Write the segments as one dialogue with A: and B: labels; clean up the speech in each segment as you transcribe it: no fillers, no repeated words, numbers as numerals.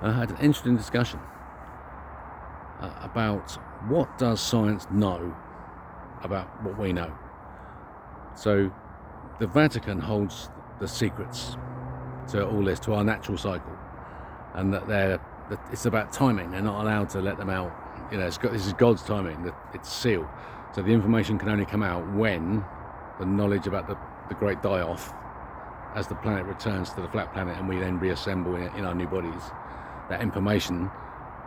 A: I had an interesting discussion about what does science know about what we know. So the Vatican holds the secrets to all this, to our natural cycle, and that it's about timing. They're not allowed to let them out. This is God's timing. It's sealed. So the information can only come out when the knowledge about the great die-off, as the planet returns to the flat planet and we then reassemble in our new bodies. That information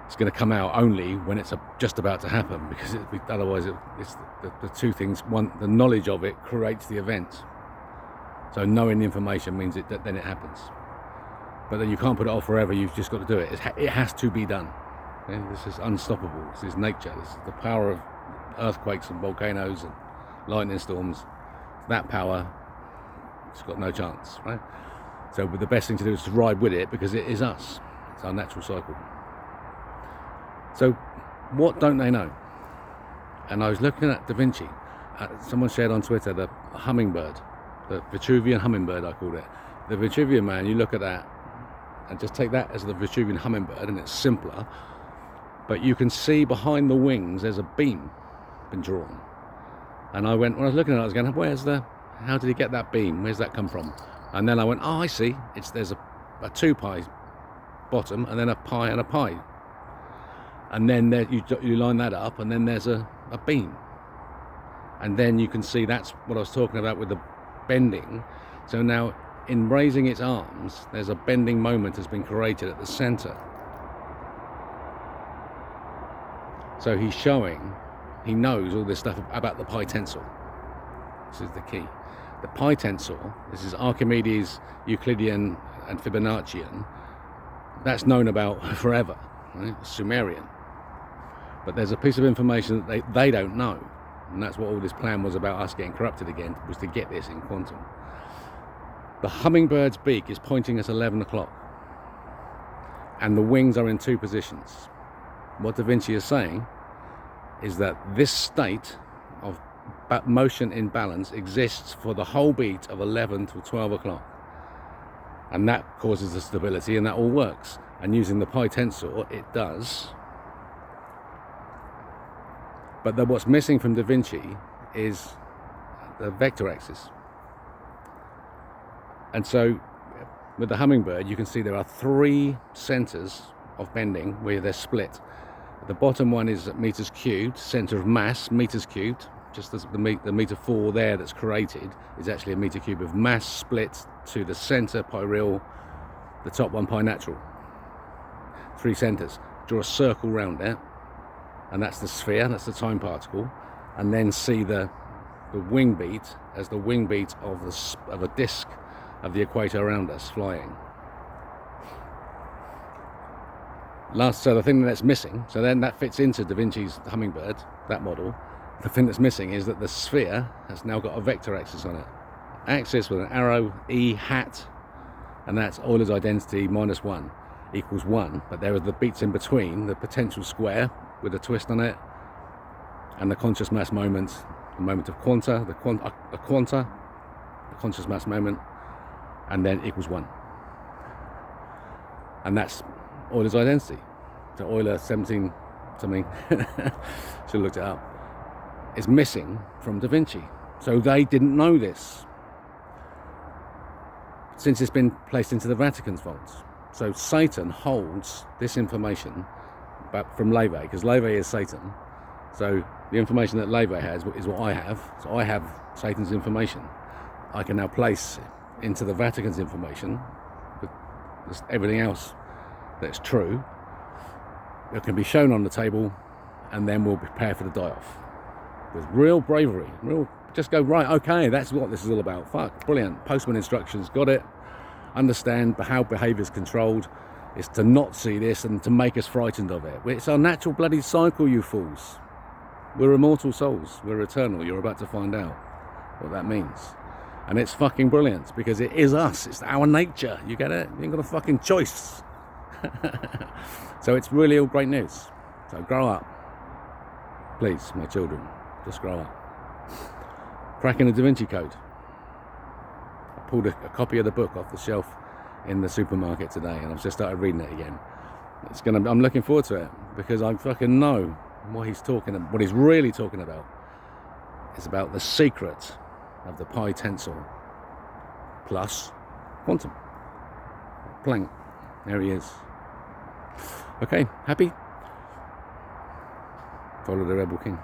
A: is going to come out only when it's just about to happen, because otherwise it's the two things. One, the knowledge of it creates the event. So knowing the information means that then it happens. But then you can't put it off forever. You've just got to do it. It has to be done. Okay? This is unstoppable. This is nature. This is the power of earthquakes and volcanoes and lightning storms. That power, it's got no chance, right? So the best thing to do is to ride with it, because it is us. It's our natural cycle. So what don't they know? And I was looking at Da Vinci. Someone shared on Twitter the hummingbird, the Vitruvian hummingbird, I called it. The Vitruvian man, you look at that and just take that as the Vitruvian hummingbird, and it's simpler, but you can see behind the wings there's a beam been drawn. And when I was looking at it, I was going, how did he get that beam? Where's that come from? And then I went, I see, there's a 2 pi bottom, and then a pi and a pi. And then you line that up, and then there's a beam. And then you can see that's what I was talking about with the bending. So now, in raising its arms, there's a bending moment has been created at the center. So he's showing, he knows all this stuff about the pi tensor. This is the key. The pi tensor, this is Archimedes, Euclidean and Fibonaccian. That's known about forever, right? Sumerian. But there's a piece of information that they don't know. And that's what all this plan was about, us getting corrupted again, was to get this in quantum. The hummingbird's beak is pointing at 11 o'clock. And the wings are in 2 positions. What Da Vinci is saying is that this state of motion in balance exists for the whole beat of 11 till 12 o'clock. And that causes the stability, and that all works. And using the pi tensor, it does. But what's missing from Da Vinci is the vector axis. And so with the hummingbird, you can see there are 3 centers of bending where they're split. The bottom one is meters cubed, center of mass, meters cubed. Just as the meter 4 there that's created is actually a meter cube of mass split to the center pi real, the top one pi natural. 3 centers. Draw a circle round it, and that's the sphere, that's the time particle, and then see the wing beat as the wing beat of a disk of the equator around us flying. So the thing that's missing, so then that fits into Da Vinci's hummingbird, that model. The thing that's missing is that the sphere has now got a vector axis on it. Axis with an arrow, E hat, and that's Euler's identity minus 1 equals 1. But there are the beats in between, the potential square with a twist on it, and the conscious mass moment, the moment of quanta, the conscious mass moment, and then equals 1. And that's Euler's identity. So Euler 17 something, should have looked it up, is missing from Da Vinci. So they didn't know this, since it's been placed into the Vatican's vaults. So Satan holds this information from Leve, because Leve is Satan. So the information that Leve has is what I have. So I have Satan's information. I can now place into the Vatican's information with everything else that's true. It can be shown on the table, and then we'll prepare for the die-off with real bravery. Just go, right, okay, that's what this is all about. Fuck, brilliant. Postman instructions, got it. Understand how behaviour is controlled. It's to not see this and to make us frightened of it. It's our natural bloody cycle, you fools. We're immortal souls. We're eternal. You're about to find out what that means. And it's fucking brilliant, because it is us. It's our nature. You get it? You ain't got a fucking choice. So it's really all great news. So grow up. Please, my children, just grow up. Cracking the Da Vinci Code. I pulled a copy of the book off the shelf in the supermarket today, and I've just started reading it again. I'm looking forward to it, because I fucking know what he's talking about. What he's really talking about is about the secret of the pi tensor plus quantum. Planck. There he is. Okay, happy? Follow the Rebel King.